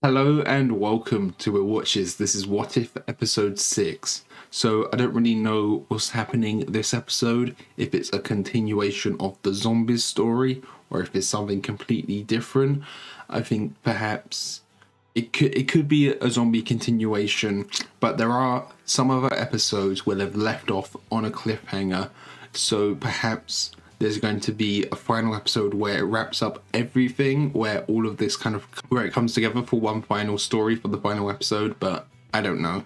Hello and welcome to It Watches. This is What If episode 6. So I don't really know what's happening this episode, if it's a continuation of the zombies story or if it's something completely different. I think perhaps it could be a zombie continuation, but there are some other episodes where they've left off on a cliffhanger. So perhaps there's going to be a final episode where it wraps up everything, where all of this where it comes together for one final story for the final episode, but I don't know.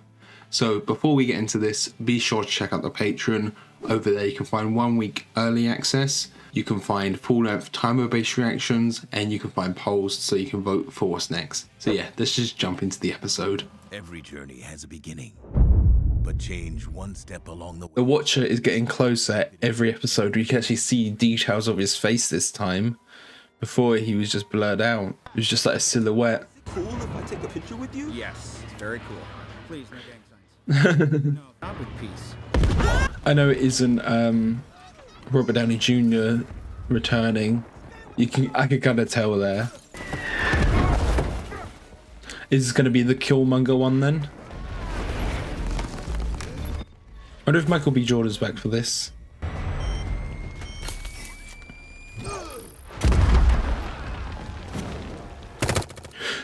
So before we get into this, be sure to check out the Patreon. Over there you can find 1 week early access, you can find full-length timer-based reactions, and you can find polls so you can vote for what's next. So yeah, let's just jump into the episode. Every journey has a beginning, but change one step along the way. The Watcher is getting closer every episode. We can actually see details of his face this time. Before, he was just blurred out. It was just like a silhouette. Cool if I take a picture with you? Yes, it's very cool. Please, no gang signs. No, not with peace. I know it isn't Robert Downey Jr. returning. I could kind of tell there. Is this going to be the Killmonger one then? I wonder if Michael B. Jordan's back for this.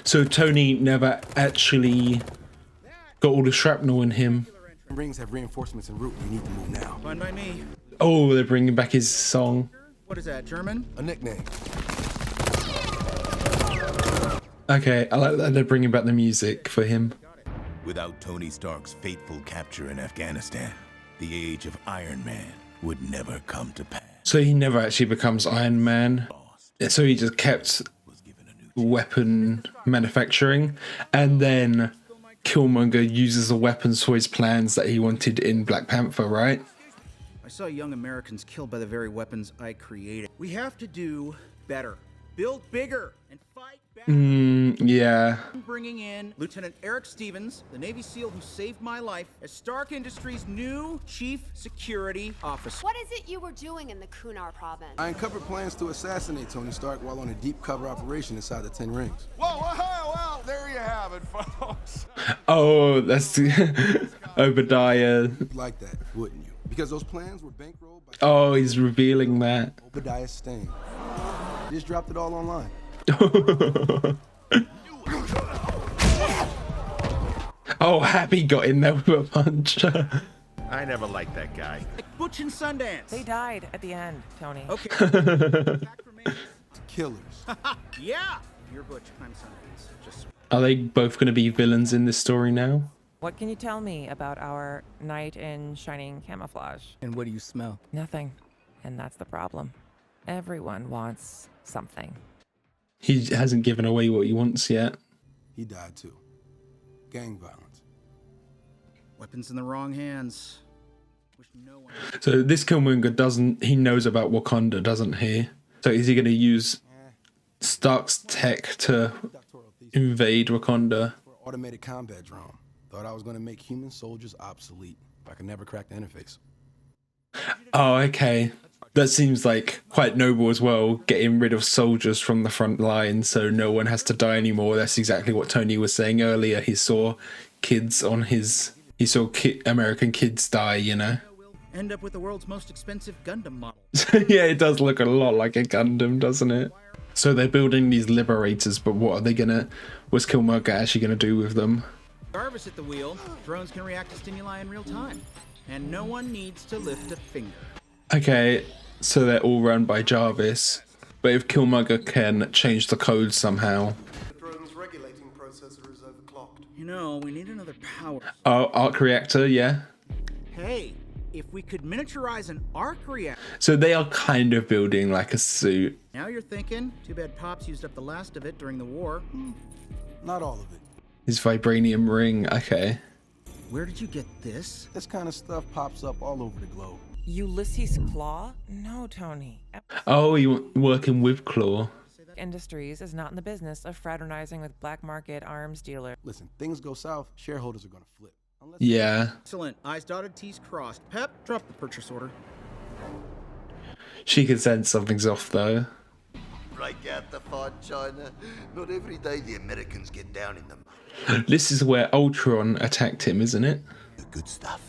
So Tony never actually got all the shrapnel in him. Rings have reinforcements en route. We need to move now. Fine by me. Oh, they're bringing back his song. What is that, German? A nickname. Okay, I like that they're bringing back the music for him. Without Tony Stark's fateful capture in Afghanistan, the age of Iron Man would never come to pass. So he never actually becomes Iron Man. So he just kept weapon manufacturing, and then Killmonger uses the weapons for his plans that he wanted in Black Panther, right? I saw young Americans killed by the very weapons I created. We have to do better. Build bigger and fight better. Yeah. I'm bringing in Lieutenant Eric Stevens, the Navy SEAL who saved my life, as Stark Industries' new Chief Security Officer. What is it you were doing in the Kunar province? I uncovered plans to assassinate Tony Stark while on a deep cover operation inside the Ten Rings. Whoa, well, there you have it, folks. Oh, that's Obadiah. You'd like that, wouldn't you? Because those plans were bankrolled by Oh, he's revealing that. Obadiah Stane. Just dropped it all online. Oh, Happy got in there with a punch. I never liked that guy. Like Butch and Sundance. They died at the end, Tony. Okay. Fact remains. Killers. Yeah. You're Butch, I'm Sundance. Just Are they both going to be villains in this story now? What can you tell me about our knight in shining camouflage? And what do you smell? Nothing. And that's the problem. Everyone wants something. He hasn't given away what he wants yet. He died too. Gang violence. weapons in the wrong hands. Wish no one. So this Killmonger he knows about Wakanda, doesn't he? So is he going to use Stark's tech to invade Wakanda? For automated combat drone. Thought I was going to make human soldiers obsolete, but I could never crack the interface. Oh, okay. That seems like quite noble as well, getting rid of soldiers from the front line so no one has to die anymore. That's exactly what Tony was saying earlier. He saw kids on his... He saw American kids die, you know? End up with the world's most expensive Gundam model. Yeah, it does look a lot like a Gundam, doesn't it? So they're building these liberators, but what are they gonna... What's Killmonger actually gonna do with them? Jarvis at the wheel. Drones can react to stimuli in real time. And no one needs to lift a finger. Okay, so they're all run by Jarvis. But if Killmonger can change the code somehow... The drone's regulating processor is overclocked. You know, we need another power. Oh, arc reactor, yeah. Hey, if we could miniaturize an arc reactor. So they are kind of building like a suit. Now you're thinking, too bad Pops used up the last of it during the war. Not all of it. His vibranium ring, okay. Where did you get this? This kind of stuff pops up all over the globe. Ulysses Claw? No, Tony. Oh, you working with Claw. Industries is not in the business of fraternizing with black market arms dealers. Listen, things go south, shareholders are going to flip. Unless Yeah. Excellent. I's dotted, T's crossed. Pep, drop the purchase order. She can sense something's off though. break out the fight, China. Not every day the Americans get down in them. This is where Ultron attacked him, isn't it? The good stuff.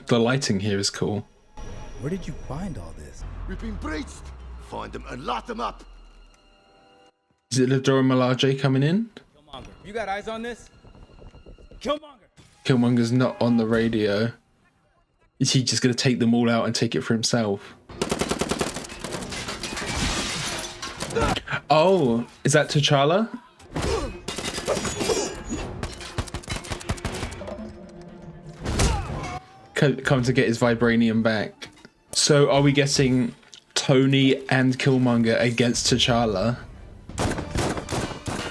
The lighting here is cool. Where did you find all this? We've been breached. Find them and lock them up. Is it Ladora Milaje coming in? Killmonger, you got eyes on this? Killmonger! Killmonger's not on the radio. Is he just going to take them all out and take it for himself? Oh, is that T'Challa? Come to get his vibranium back. So are we getting Tony and Killmonger against T'Challa?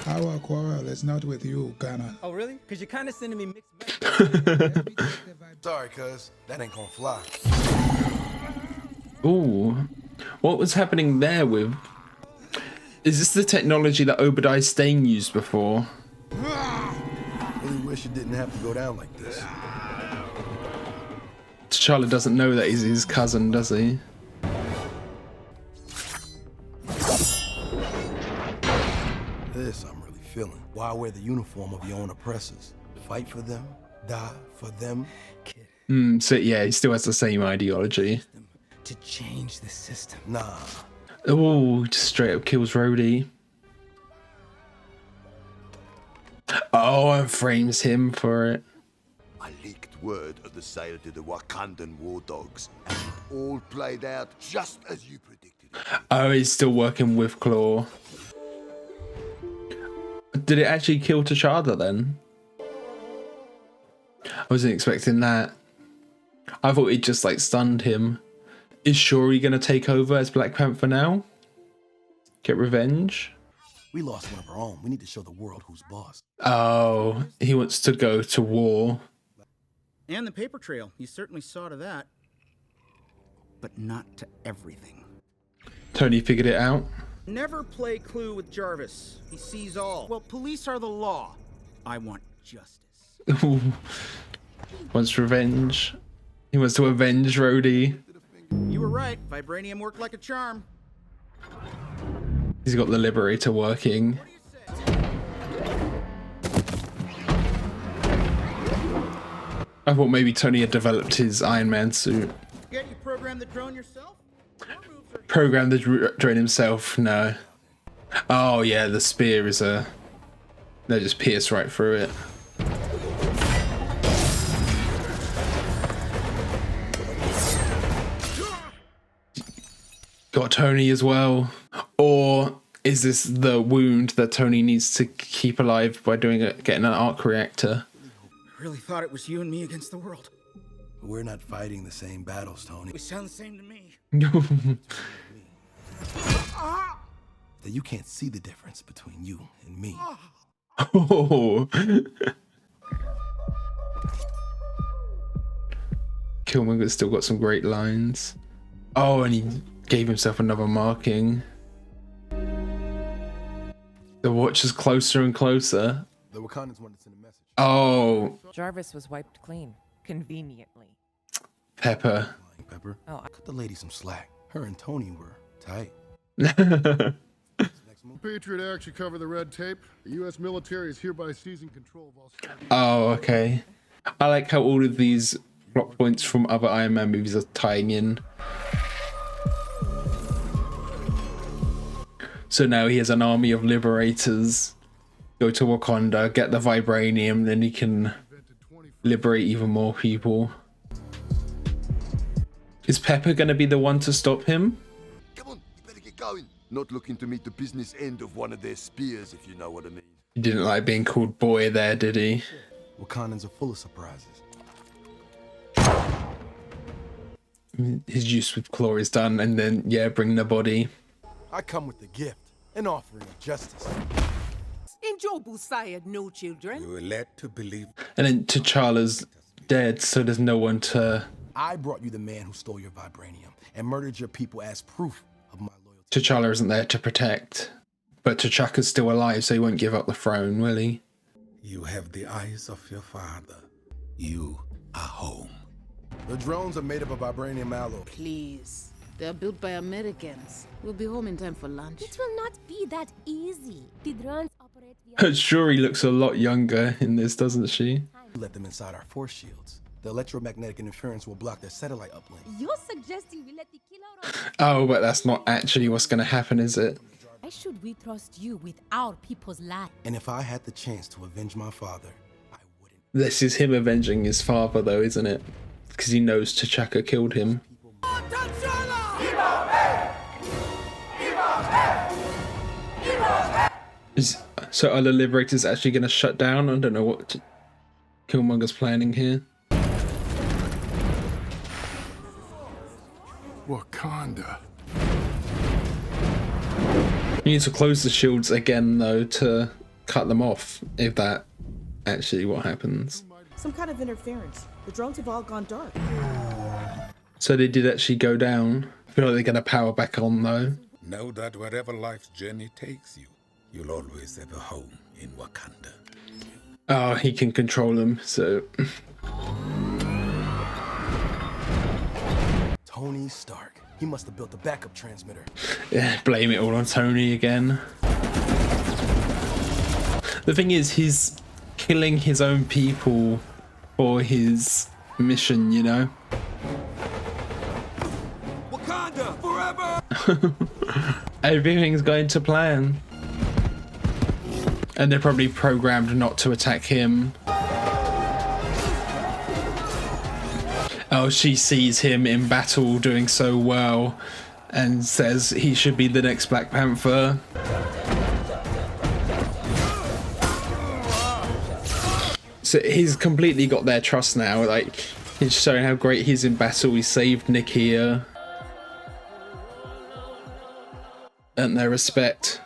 Our quarrel is not with you, Ghana. Oh, really? Because you're kind of sending me mixed messages. Sorry, cuz. That ain't gonna fly. Ooh. What was happening there with... Is this the technology that Obadiah Stane used before? Really wish it didn't have to go down like this. T'Challa doesn't know that he's his cousin, does he? This I'm really feeling. Why wear the uniform of your own oppressors? Fight for them? Die for them? So yeah, he still has the same ideology. To change the system. Nah. Oh, just straight up kills Rhodey. Oh, and frames him for it. I leaked word of the sale to the Wakandan war dogs, and it all played out just as you predicted. Oh, he's still working with Claw. Did it actually kill T'Challa then? I wasn't expecting that. I thought it just like stunned him. Is Shuri gonna take over as Black Panther now? Get revenge? We lost one of our own. We need to show the world who's boss. Oh, he wants to go to war. And the paper trail. You certainly saw to that. But not to everything. Tony figured it out. Never play Clue with Jarvis. He sees all. Well, police are the law. I want justice. Wants revenge. He wants to avenge Rhodey. You were right. Vibranium worked like a charm. He's got the Liberator working. I thought maybe Tony had developed his Iron Man suit. Get you programmed the drone yourself? Programmed the drone himself? No. Oh yeah, the spear is a... They just pierce right through it. Got Tony as well. Or is this the wound that Tony needs to keep alive by getting an arc reactor? I really thought it was you and me against the world. We're not fighting the same battles, Tony. We sound the same to me. That you can't see the difference between you and me. Oh. Killmonger's still got some great lines. Oh, and he gave himself another marking. The watch is closer and closer. The Wakandans wanted to send a message. Oh. Jarvis was wiped clean, conveniently. Pepper. Pepper. Oh, Cut the lady some slack. Her and Tony were tight. Patriot Act should cover the red tape. The U.S. military is hereby seizing control of all... Oh, okay. I like how all of these plot points from other Iron Man movies are tying in. So now he has an army of liberators. Go to Wakanda, get the vibranium, then he can liberate even more people. Is Pepper gonna be the one to stop him? Come on, you better get going. Not looking to meet the business end of one of their spears, if you know what I mean. He didn't like being called boy there, did he? Wakandans are full of surprises. His use with Claw is done, and then, yeah, bring the body. I come with the gift, an offering of justice. In Jobu side, no children. You were led to believe. And then T'Challa's dead, so there's no one to... I brought you the man who stole your vibranium and murdered your people as proof of my loyalty. T'Challa isn't there to protect. But T'Chaka's still alive, so he won't give up the throne, will he? You have the eyes of your father. You are home. The drones are made up of vibranium alloy. Please. They're built by Americans. We'll be home in time for lunch. It will not be that easy. The drones operate via... Shuri looks a lot younger in this, doesn't she? Let them inside our force shields. The electromagnetic interference will block their satellite uplink. You're suggesting we let the killer... Oh, but that's not actually what's going to happen, is it? Why should we trust you with our people's lives? And if I had the chance to avenge my father, I wouldn't. This is him avenging his father, though, isn't it? Because he knows T'Chaka killed him. So are the Liberators actually going to shut down? I don't know what Killmonger's planning here. Wakanda. You need to close the shields again, though, to cut them off, if that actually what happens. Some kind of interference. The drones have all gone dark. So they did actually go down. I feel like they're going to power back on, though. Know that wherever life's journey takes you, you'll always have a home in Wakanda. Oh, he can control them, so... Tony Stark. He must have built a backup transmitter. Yeah, blame it all on Tony again. The thing is, he's killing his own people for his mission, you know? Wakanda forever! Everything's going to plan. And they're probably programmed not to attack him. Oh, she sees him in battle doing so well and says he should be the next Black Panther. So he's completely got their trust now. Like, he's showing how great he is in battle. He saved Nakia. And their respect.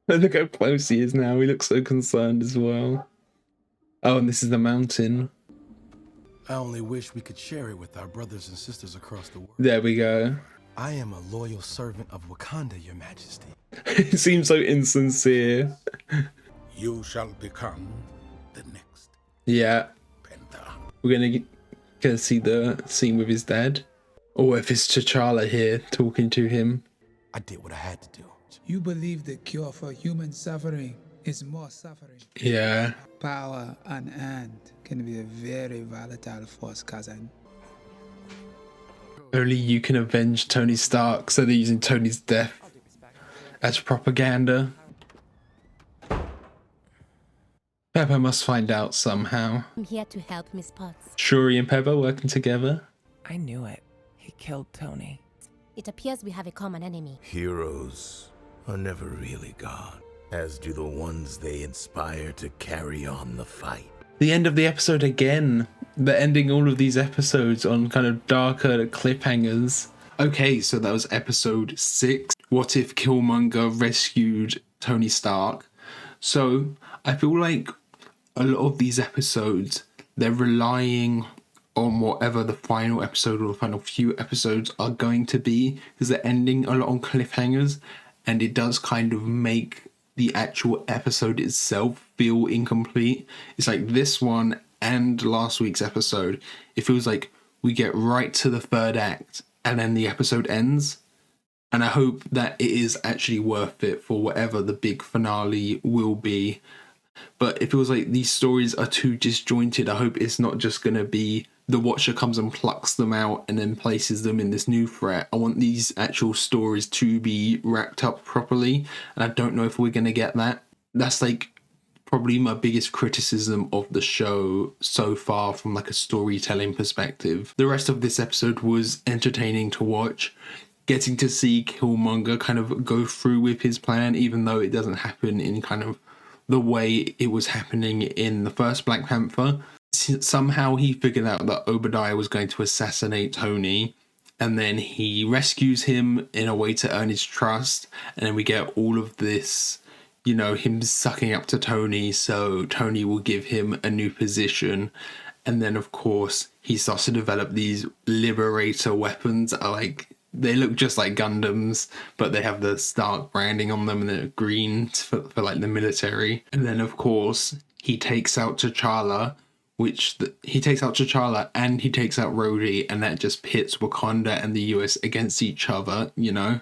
Look how close he is now. He looks so concerned as well. Oh, and this is the mountain. I only wish we could share it with our brothers and sisters across the world. There we go. I am a loyal servant of Wakanda, Your Majesty. It seems so insincere. You shall become the next. Yeah. Panther. We're gonna see the scene with his dad. Or if it's T'Challa here talking to him. I did what I had to do. You believe the cure for human suffering is more suffering. Yeah. Power and can be a very volatile force, cousin. Only you can avenge Tony Stark, so they're using Tony's death as propaganda. Pepper must find out somehow. I'm here to help Miss Potts. Shuri and Pepper working together. I knew it. He killed Tony. It appears we have a common enemy. Heroes are never really gone, as do the ones they inspire to carry on the fight. The end of the episode again. They're ending all of these episodes on kind of darker cliffhangers. Okay, so that was episode 6. What if Killmonger rescued Tony Stark? So I feel like a lot of these episodes, they're relying on whatever the final episode or the final few episodes are going to be, because they're ending a lot on cliffhangers, and it does kind of make the actual episode itself feel incomplete. It's like this one and last week's episode, it feels like we get right to the third act and then the episode ends. And I hope that it is actually worth it for whatever the big finale will be. But it feels like these stories are too disjointed. I hope it's not just going to be the Watcher comes and plucks them out and then places them in this new threat. I want these actual stories to be wrapped up properly. And I don't know if we're going to get that. That's like probably my biggest criticism of the show so far from like a storytelling perspective. The rest of this episode was entertaining to watch. Getting to see Killmonger kind of go through with his plan, even though it doesn't happen in kind of the way it was happening in the first Black Panther. Somehow he figured out that Obadiah was going to assassinate Tony, and then he rescues him in a way to earn his trust, and then we get all of this, you know, him sucking up to Tony, so Tony will give him a new position. And then of course he starts to develop these Liberator weapons that are like they look just like Gundams, but they have the Stark branding on them and they're green for like the military. And then of course he takes out T'Challa, he takes out T'Challa and he takes out Rhodey, and that just pits Wakanda and the US against each other, you know.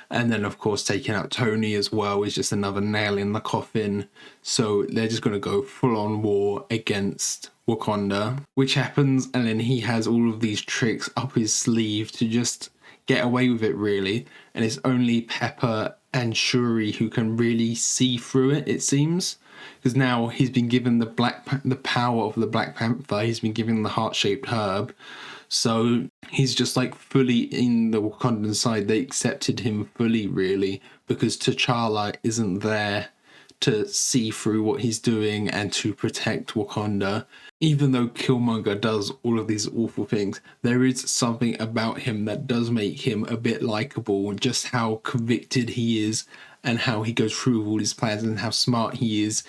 And then of course taking out Tony as well is just another nail in the coffin. So they're just going to go full on war against Wakanda, which happens, and then he has all of these tricks up his sleeve to just get away with it, really. And it's only Pepper and Shuri who can really see through it, it seems, because now he's been given the power of the Black Panther. He's been given the heart-shaped herb, so he's just like fully in the Wakandan side. They accepted him fully, really, because T'Challa isn't there to see through what he's doing and to protect Wakanda. Even though Killmonger does all of these awful things, there is something about him that does make him a bit likable, just how convicted he is and how he goes through with all his plans and how smart he is.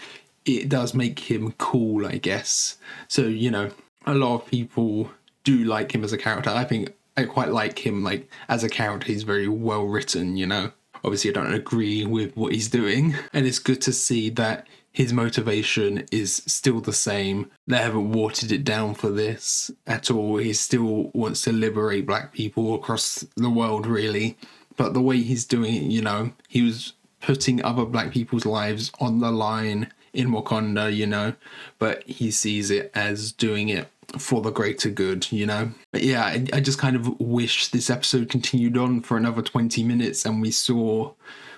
It does make him cool, I guess. So, you know, a lot of people do like him as a character. I think I quite like him, like, as a character. He's very well written, you know. Obviously, I don't agree with what he's doing. And it's good to see that his motivation is still the same. They haven't watered it down for this at all. He still wants to liberate black people across the world, really. But the way he's doing it, you know, he was putting other black people's lives on the line in Wakanda, you know, but he sees it as doing it for the greater good, you know. But yeah, I just kind of wish this episode continued on for another 20 minutes and we saw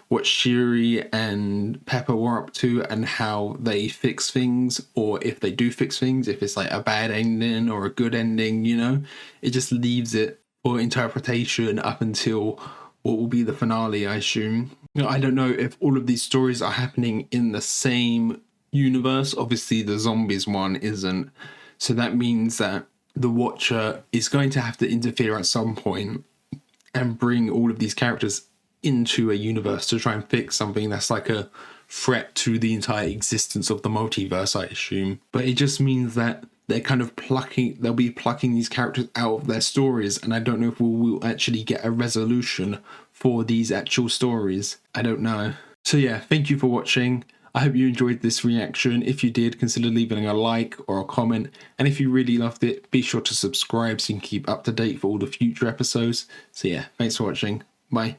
what Shuri and Pepper were up to and how they fix things, or if they do fix things, if it's like a bad ending or a good ending, you know. It just leaves it for interpretation up until what will be the finale, I assume. You know, I don't know if all of these stories are happening in the same universe. Obviously the zombies one isn't, so that means that the Watcher is going to have to interfere at some point and bring all of these characters into a universe to try and fix something that's like a threat to the entire existence of the multiverse, I assume. But it just means that they're kind of they'll be plucking these characters out of their stories, and I don't know if we'll actually get a resolution for these actual stories. I don't know. So yeah, thank you for watching. I hope you enjoyed this reaction. If you did, consider leaving a like or a comment. And if you really loved it, be sure to subscribe so you can keep up to date for all the future episodes. So yeah, thanks for watching. Bye.